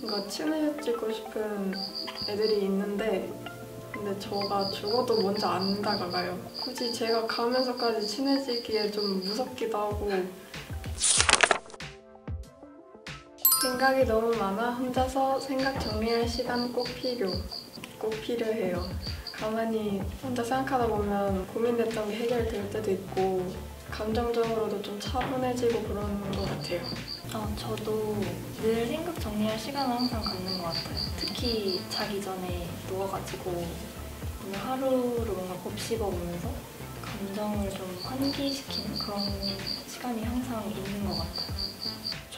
뭔가 친해지고 싶은 애들이 있는데 근데 저가 죽어도 먼저 안 다가가요. 굳이 제가 가면서까지 친해지기에 좀 무섭기도 하고 생각이 너무 많아 혼자서 생각 정리할 시간 꼭 필요해요. 가만히 혼자 생각하다 보면 고민됐던 게 해결될 때도 있고 감정적으로도 좀 차분해지고 그런 것 같아요. 저도 늘 생각 정리할 시간을 항상 갖는 것 같아요. 특히 자기 전에 누워가지고 오늘 하루를 뭔가 곱씹어보면서 감정을 좀 환기시키는 그런 시간이 항상 있는 것 같아요.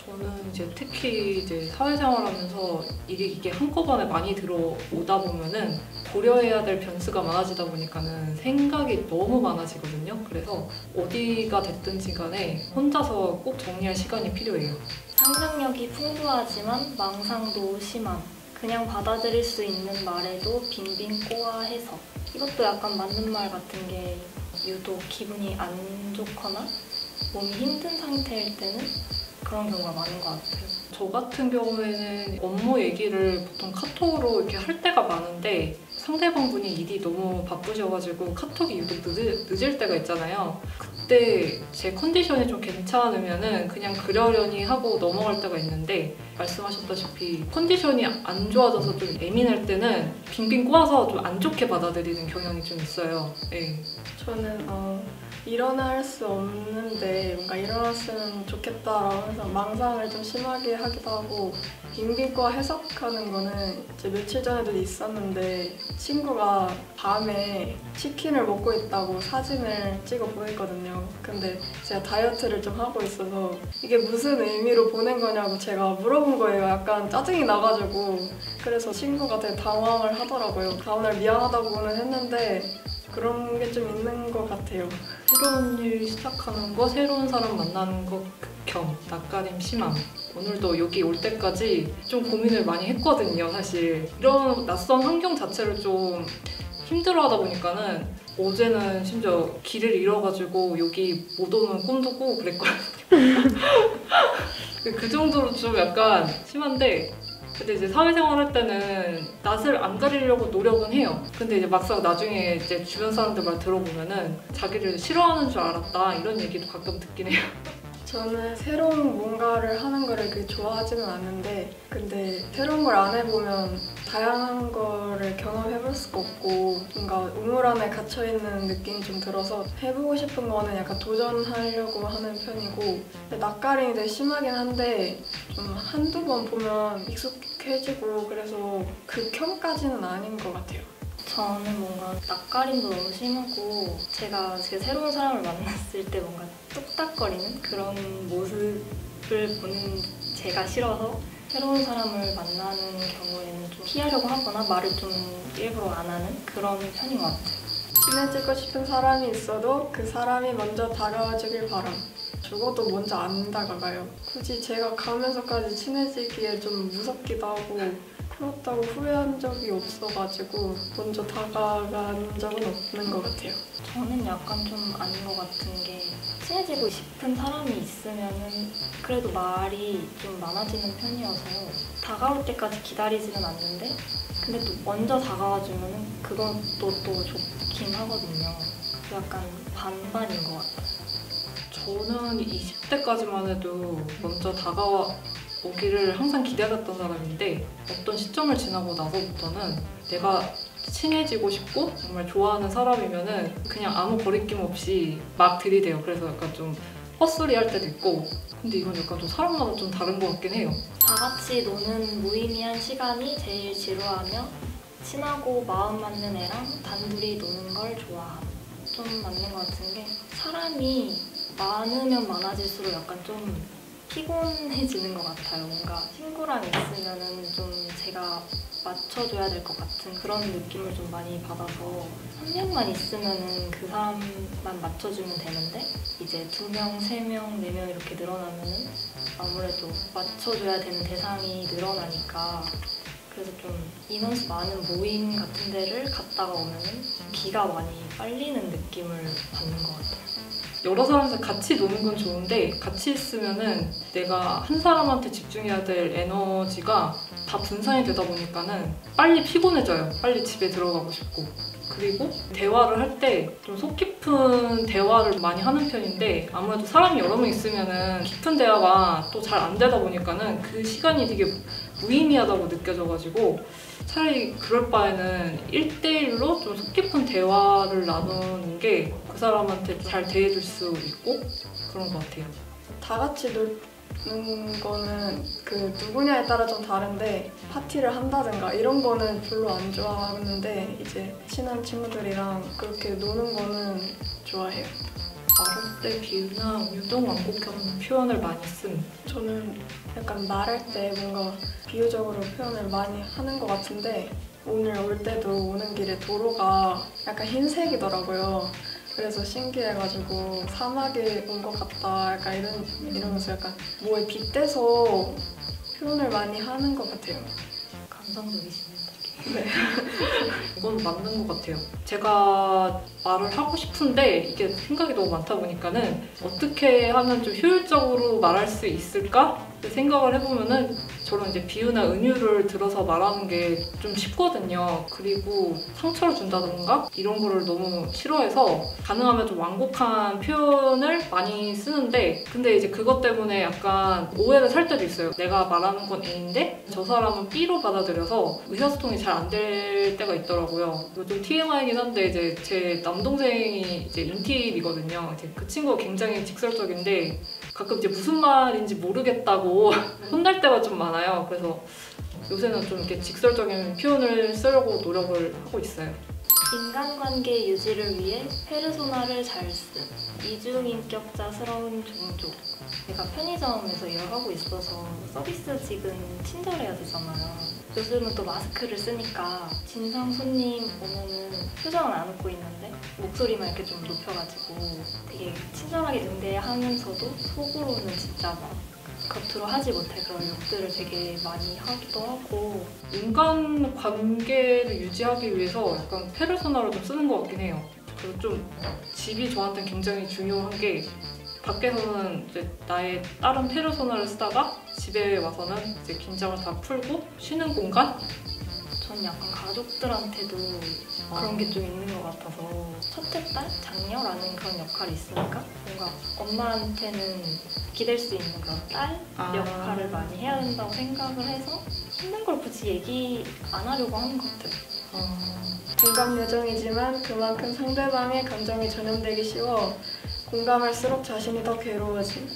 저는 이제 특히 사회생활하면서 일이 이게 한꺼번에 많이 들어오다 보면은 고려해야 될 변수가 많아지다 보니까는 생각이 너무 많아지거든요. 그래서 어디가 됐든지 간에 혼자서 꼭 정리할 시간이 필요해요. 상상력이 풍부하지만 망상도 심함. 그냥 받아들일 수 있는 말에도 빙빙 꼬아 해석. 이것도 약간 맞는 말 같은 게 유독 기분이 안 좋거나 몸이 힘든 상태일 때는 그런 경우가 많은 것 같아요. 저 같은 경우에는 업무 얘기를 보통 카톡으로 이렇게 할 때가 많은데 상대방분이 일이 너무 바쁘셔가지고 카톡이 유독 늦을 때가 있잖아요. 그때 제 컨디션이 좀 괜찮으면은 그냥 그러려니 하고 넘어갈 때가 있는데 말씀하셨다시피 컨디션이 안 좋아져서 좀 예민할 때는 빙빙 꼬아서 좀 안 좋게 받아들이는 경향이 좀 있어요. 네. 저는 일어날 수 없는데 뭔가 일어났으면 좋겠다라고 해서 망상을 좀 심하게 하기도 하고 빙빙꼬아 해석하는 거는 이제 며칠 전에도 있었는데 친구가 밤에 치킨을 먹고 있다고 사진을 찍어 보냈거든요. 근데 제가 다이어트를 좀 하고 있어서 이게 무슨 의미로 보낸 거냐고 제가 물어본 거예요. 약간 짜증이 나가지고. 그래서 친구가 되게 당황을 하더라고요. 다음날 미안하다고는 했는데 그런 게 좀 있는 것 같아요. 새로운 일 시작하는 거, 새로운 사람 만나는 거 극혐, 낯가림 심함. 오늘도 여기 올 때까지 좀 고민을 많이 했거든요, 사실. 이런 낯선 환경 자체를 좀 힘들어하다 보니까는 어제는 심지어 길을 잃어가지고 여기 못 오는 꿈도 꾸고 그랬거든요. 그 정도로 좀 약간 심한데 근데 이제 사회생활 할 때는 낯을 안 가리려고 노력은 해요. 근데 이제 막상 나중에 이제 주변 사람들 말 들어보면은 자기를 싫어하는 줄 알았다 이런 얘기도 가끔 듣긴 해요. 저는 새로운 뭔가를 하는 거를 그렇게 좋아하지는 않는데 근데 새로운 걸 안 해보면 다양한 거를 경험해볼 수가 없고 뭔가 우물 안에 갇혀있는 느낌이 좀 들어서 해보고 싶은 거는 약간 도전하려고 하는 편이고 근데 낯가림이 되게 심하긴 한데 좀 한두 번 보면 익숙해지고 그래서 극혐까지는 아닌 것 같아요. 저는 뭔가 낯가림도 너무 심하고 제가 새로운 사람을 만났을 때 뭔가 뚝딱거리는 그런 모습을 보는 제가 싫어서 새로운 사람을 만나는 경우에는 좀 피하려고 하거나 말을 좀 일부러 안 하는 그런 편인 것 같아요. 친해지고 싶은 사람이 있어도 그 사람이 먼저 다가와 주길 바람. 죽어도 먼저 안 다가가요. 굳이 제가 가면서까지 친해지기에 좀 무섭기도 하고 그렇다고 후회한 적이 없어가지고 먼저 다가간 적은 없는 것 같아요. 저는 약간 좀 아닌 것 같은 게 친해지고 싶은 사람이 있으면은 그래도 말이 좀 많아지는 편이어서요. 다가올 때까지 기다리지는 않는데 근데 또 먼저 다가와주면은 그것도 또 좋긴 하거든요. 약간 반반인 것 같아요. 저는 20대까지만 해도 먼저 다가오기를 항상 기다렸던 사람인데 어떤 시점을 지나고 나서부터는 내가 친해지고 싶고 정말 좋아하는 사람이면은 그냥 아무 거리낌 없이 막 들이대요. 그래서 약간 좀 헛소리 할 때도 있고 근데 이건 약간 좀 사람마다 좀 다른 것 같긴 해요. 다 같이 노는 무의미한 시간이 제일 지루하며 친하고 마음 맞는 애랑 단둘이 노는 걸 좋아함. 좀 맞는 것 같은 게 사람이 많으면 많아질수록 약간 좀 피곤해지는 것 같아요. 뭔가 친구랑 있으면은 좀 제가 맞춰줘야 될 것 같은 그런 느낌을 좀 많이 받아서 한 명만 있으면은 그 사람만 맞춰주면 되는데 이제 2명, 3명, 4명 이렇게 늘어나면은 아무래도 맞춰줘야 되는 대상이 늘어나니까 그래서 좀 인원수 많은 모임 같은 데를 갔다가 오면은 기가 많이 빨리는 느낌을 받는 것 같아요. 여러 사람이서 같이 노는 건 좋은데 같이 있으면은 내가 한 사람한테 집중해야 될 에너지가 다 분산이 되다 보니까는 빨리 피곤해져요. 빨리 집에 들어가고 싶고. 그리고 대화를 할 때 좀 속 깊은 대화를 많이 하는 편인데 아무래도 사람이 여러 명 있으면은 깊은 대화가 또 잘 안 되다 보니까는 그 시간이 되게 무의미하다고 느껴져가지고 차라리 그럴 바에는 1대1로 좀 속 깊은 대화를 나누는 게 그 사람한테 잘 대해줄 수 있고 그런 것 같아요. 다 같이 노는 거는 그 누구냐에 따라 좀 다른데 파티를 한다든가 이런 거는 별로 안 좋아하는데 이제 친한 친구들이랑 그렇게 노는 거는 좋아해요. 말할 때 비유나 유동 완곡형 표현을 많이 씀. 저는 약간 말할 때 뭔가 비유적으로 표현을 많이 하는 것 같은데 오늘 올 때도 오는 길에 도로가 약간 흰색이더라고요. 그래서 신기해가지고 사막에 온 것 같다 약간 이러면서 약간 뭐에 빗대서 표현을 많이 하는 것 같아요. 감성적이시네요. 네. 이건 맞는 것 같아요. 제가 말을 하고 싶은데 이게 생각이 너무 많다 보니까는 어떻게 하면 좀 효율적으로 말할 수 있을까? 생각을 해보면은 저런 이제 비유나 은유를 들어서 말하는 게 좀 쉽거든요. 그리고 상처를 준다던가 이런 거를 너무 싫어해서 가능하면 좀 완곡한 표현을 많이 쓰는데 근데 이제 그것 때문에 약간 오해를 살 때도 있어요. 내가 말하는 건 A인데 저 사람은 B로 받아들여서 의사소통이 잘 안 될 때가 있더라고요. 이거 좀 TMI이긴 한데 이제 제 남동생이 이제 인팁이거든요. 이제 그 친구가 굉장히 직설적인데 가끔 이제 무슨 말인지 모르겠다고 혼날 때가 좀 많아요. 그래서 요새는 좀 이렇게 직설적인 표현을 쓰려고 노력을 하고 있어요. 인간관계 유지를 위해 페르소나를 잘 쓴 이중인격자스러운 종족. 내가 편의점에서 일을 하고 있어서 서비스직은 친절해야 되잖아요. 요즘은 또 마스크를 쓰니까 진상 손님 오면은 표정은 안 웃고 있는데 목소리만 이렇게 좀 높여가지고 되게 친절하게 응대하면서도 속으로는 진짜 막 겉으로 하지 못할 그런 욕들을 되게 많이 하기도 하고 인간 관계를 유지하기 위해서 약간 페르소나를 좀 쓰는 것 같긴 해요. 그리고 좀 집이 저한테는 굉장히 중요한 게 밖에서는 이제 나의 다른 페르소나를 쓰다가 집에 와서는 이제 긴장을 다 풀고 쉬는 공간? 전 약간 가족들한테도 그런 게 좀 있는 것 같아서 첫째 딸? 장녀라는 그런 역할이 있으니까 뭔가 엄마한테는 기댈 수 있는 그런 딸 역할을 많이 해야 된다고 생각을 해서 힘든 걸 굳이 얘기 안 하려고 하는 것 같아요. 공감 요정이지만 그만큼 상대방의 감정이 전염되기 쉬워 공감할수록 자신이 더 괴로워짐.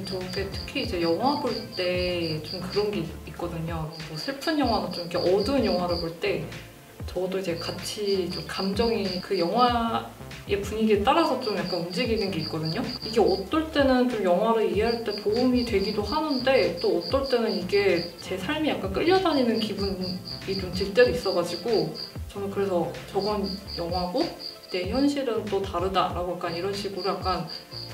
저게 특히 이제 영화 볼 때 좀 그런 게 있거든요. 뭐 슬픈 영화나 좀 이렇게 어두운 영화를 볼 때 저도 이제 같이 좀 감정이 그 영화의 분위기에 따라서 좀 약간 움직이는 게 있거든요. 이게 어떨 때는 좀 영화를 이해할 때 도움이 되기도 하는데 또 어떨 때는 이게 제 삶이 약간 끌려다니는 기분이 좀 들 때도 있어가지고 저는 그래서 저건 영화고 내 현실은 또 다르다라고 약간 이런 식으로 약간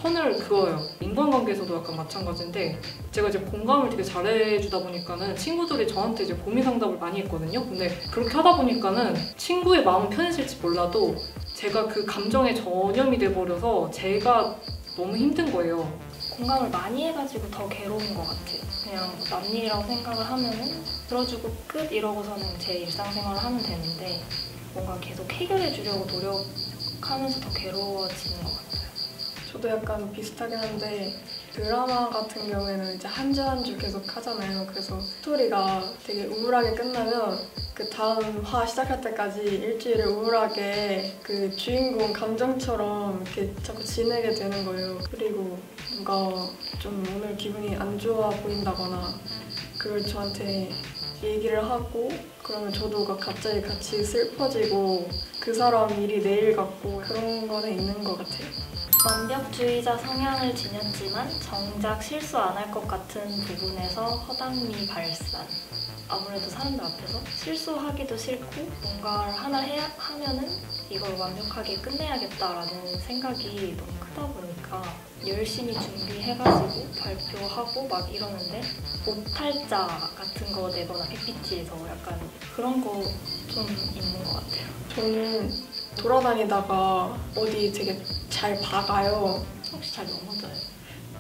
선을 그어요. 인간관계에서도 약간 마찬가지인데 제가 이제 공감을 되게 잘해주다 보니까는 친구들이 저한테 이제 고민 상담을 많이 했거든요. 근데 그렇게 하다 보니까는 친구의 마음은 편해질지 몰라도 제가 그 감정에 전염이 돼버려서 제가 너무 힘든 거예요. 공감을 많이 해가지고 더 괴로운 것 같아요. 그냥 남일이라고 생각을 하면은 들어주고 끝 이러고서는 제 일상생활을 하면 되는데 뭔가 계속 해결해 주려고 노력하면서 더 괴로워지는 것 같아요. 저도 약간 비슷하긴 한데 드라마 같은 경우에는 이제 한 주 한 주 계속 하잖아요. 그래서 스토리가 되게 우울하게 끝나면 그 다음 화 시작할 때까지 일주일을 우울하게 그 주인공 감정처럼 이렇게 자꾸 지내게 되는 거예요. 그리고 누가 좀 오늘 기분이 안 좋아 보인다거나 그걸 저한테 얘기를 하고 그러면 저도 갑자기 같이 슬퍼지고 그 사람 일이 내일 같고 그런 거는 있는 것 같아요. 완벽주의자 성향을 지녔지만 정작 실수 안 할 것 같은 부분에서 허당미 발산. 아무래도 사람들 앞에서 실수하기도 싫고 뭔가를 하나 하면은 이걸 완벽하게 끝내야겠다라는 생각이 너무 크다 보니까 열심히 준비해가지고 발표하고 막 이러는데 오탈자 같은 거 내거나 PPT에서 약간 그런 거 좀 있는 것 같아요. 저는 돌아다니다가 어디 되게 잘 박아요. 혹시 잘 넘어져요?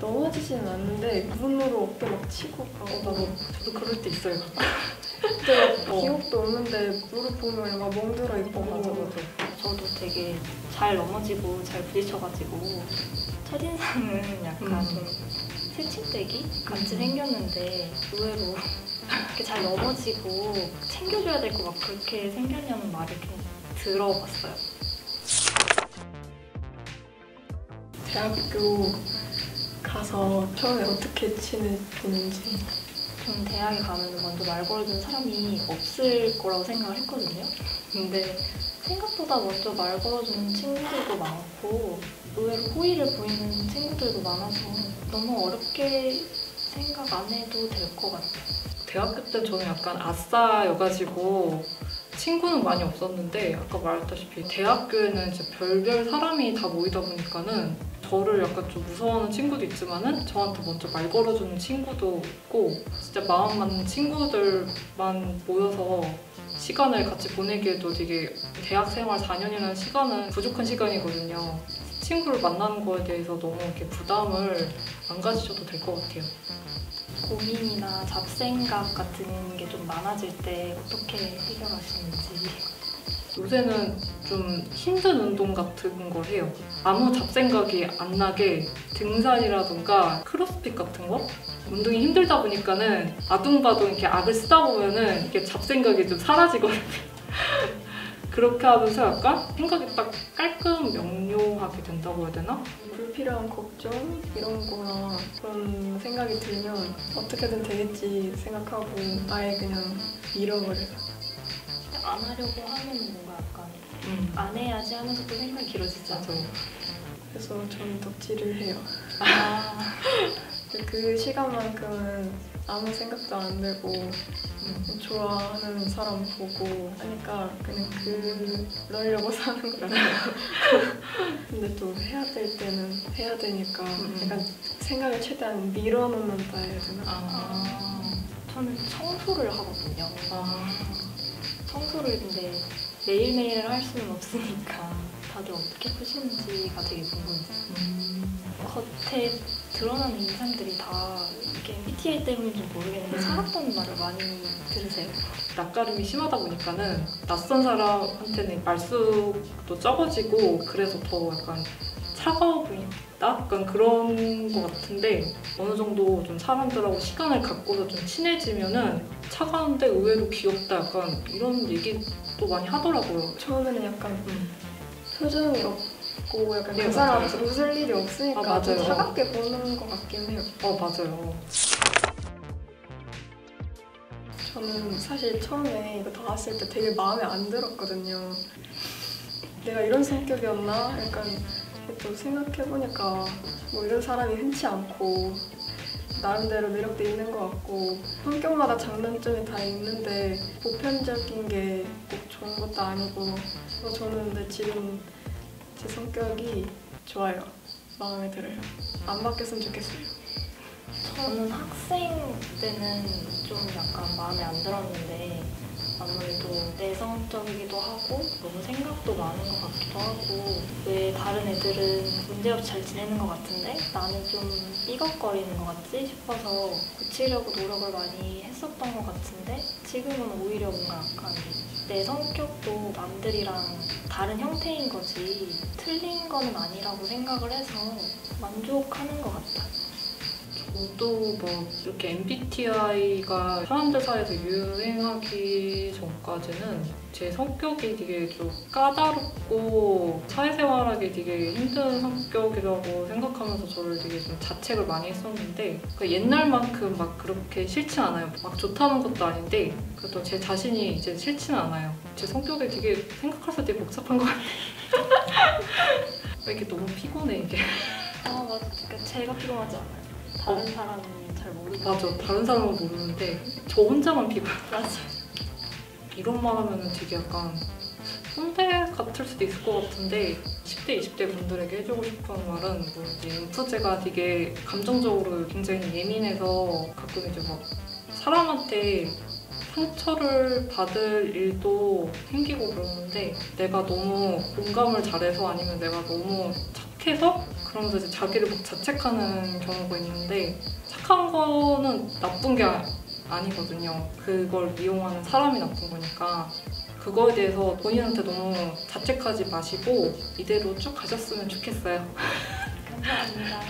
넘어지지는 않는데 문으로 어깨 막 치고 가고 저도 그럴 때 있어요. 그때 막 기억도 없는데 무릎 보면 막 멍들어 있고 맞아. 저도 되게 잘 넘어지고 잘 부딪혀가지고 첫인상은 약간 좀 새침대기 같이 생겼는데 의외로 이렇게 잘 넘어지고 챙겨줘야 될 거 막 그렇게 생겼냐는 말을 좀 들어봤어요. 대학교 가서 처음에 어떻게 친해졌는지. 저는 대학에 가면 먼저 말 걸어주는 사람이 없을 거라고 생각을 했거든요. 근데 생각보다 먼저 말 걸어주는 친구들도 많고 의외로 호의를 보이는 친구들도 많아서 너무 어렵게 생각 안 해도 될 것 같아요. 대학교 때 저는 약간 아싸여가지고 친구는 많이 없었는데 아까 말했다시피 대학교에는 이제 별별 사람이 다 모이다 보니까는 저를 약간 좀 무서워하는 친구도 있지만은 저한테 먼저 말 걸어주는 친구도 있고 진짜 마음 맞는 친구들만 모여서 시간을 같이 보내기에도 되게 대학생활 4년이라는 시간은 부족한 시간이거든요. 친구를 만나는 거에 대해서 너무 이렇게 부담을 안 가지셔도 될 것 같아요. 고민이나 잡생각 같은 게 좀 많아질 때 어떻게 해결하시는지. 요새는 좀 힘든 운동 같은 걸 해요. 아무 잡생각이 안 나게 등산이라던가 크로스핏 같은 거? 운동이 힘들다 보니까는 아둥바둥 이렇게 악을 쓰다 보면은 이게 잡생각이 좀 사라지거든요. 그렇게 하면서 약간 생각이 딱 깔끔 명료하게 된다고 해야 되나? 불필요한 걱정 이런 거나 그런 생각이 들면 어떻게든 되겠지 생각하고 아예 그냥 잃어버려요. 안 하려고 하면 뭔가 약간 안 해야지 하면서 또 생각이 길어지잖아요. 그래서 저는 덕질을 해요. 아, 그 시간만큼은 아무 생각도 안 들고 좋아하는 사람 보고 하니까 그냥 그러려고 사는 거잖아요. 근데 또 해야 될 때는 해야 되니까 약간 생각을 최대한 밀어놓는다 해야 되나? 저는 청소를 하거든요. 아, 청소를 근데 매일매일 할 수는 없으니까 다들 어떻게 푸시는지가 되게 궁금해요. 겉에 드러나는 인상들이 다 이렇게 MBTI 때문인지 모르겠는데 차갑다는 말을 많이 들으세요? 낯가림이 심하다 보니까는 낯선 사람한테는 말수도 적어지고 그래서 더 약간 차가워 보인다? 약간 그런 것 같은데 어느 정도 좀 사람들하고 시간을 갖고서 좀 친해지면은 차가운데 의외로 귀엽다 약간 이런 얘기도 많이 하더라고요. 처음에는 약간 표정이 없고 약간 네, 그 사람 맞아요. 웃을 일이 없으니까 아, 맞아요. 좀 차갑게 보는 것 같긴 해요. 맞아요. 저는 사실 처음에 이거 나왔을 때 되게 마음에 안 들었거든요. 내가 이런 성격이었나? 약간 또 생각해보니까 뭐 이런 사람이 흔치 않고 나름대로 매력도 있는 것 같고 성격마다 장단점이 다 있는데 보편적인 게 꼭 좋은 것도 아니고 저는 근데 지금 제 성격이 좋아요. 마음에 들어요. 안 바뀌었으면 좋겠어요. 저는 학생 때는 좀 약간 마음에 안 들었는데 아무래도 내성적이기도 하고 너무 생각도 많은 것 같기도 하고 왜 다른 애들은 문제없이 잘 지내는 것 같은데 나는 좀 삐걱거리는 것 같지 싶어서 고치려고 노력을 많이 했었던 것 같은데 지금은 오히려 뭔가 약간 내 성격도 남들이랑 다른 형태인 거지 틀린 거는 아니라고 생각을 해서 만족하는 것 같아요. 저도 뭐 이렇게 MBTI가 사람들 사이에서 유행하기 전까지는 제 성격이 되게 좀 까다롭고 사회생활하기 되게 힘든 성격이라고 생각하면서 저를 되게 좀 자책을 많이 했었는데 그러니까 옛날만큼 막 그렇게 싫진 않아요. 막 좋다는 것도 아닌데 그래도 제 자신이 이제 싫지는 않아요. 제 성격이 되게 생각해서 되게 복잡한 것 같아요. 왜 이렇게 너무 피곤해 이게. 아 맞아. 그러니까 제가 피곤하지 않아요. 다른 사람은 잘 모르고. 맞아. 다른 사람은 모르는데 저 혼자만 피곤해. 맞아. 이런 말 하면 되게 약간 꼰대 같을 수도 있을 것 같은데 10대, 20대 분들에게 해주고 싶은 말은 뭐 이제 인프제가 되게 감정적으로 굉장히 예민해서 가끔 이제 막 사람한테 상처를 받을 일도 생기고 그러는데 내가 너무 공감을 잘해서 아니면 내가 너무 착해서 그러면서 이제 자기를 막 자책하는 경우가 있는데 착한 거는 나쁜 게 아니거든요. 그걸 이용하는 사람이 나쁜 거니까 그거에 대해서 본인한테 너무 자책하지 마시고 이대로 쭉 가셨으면 좋겠어요. 감사합니다.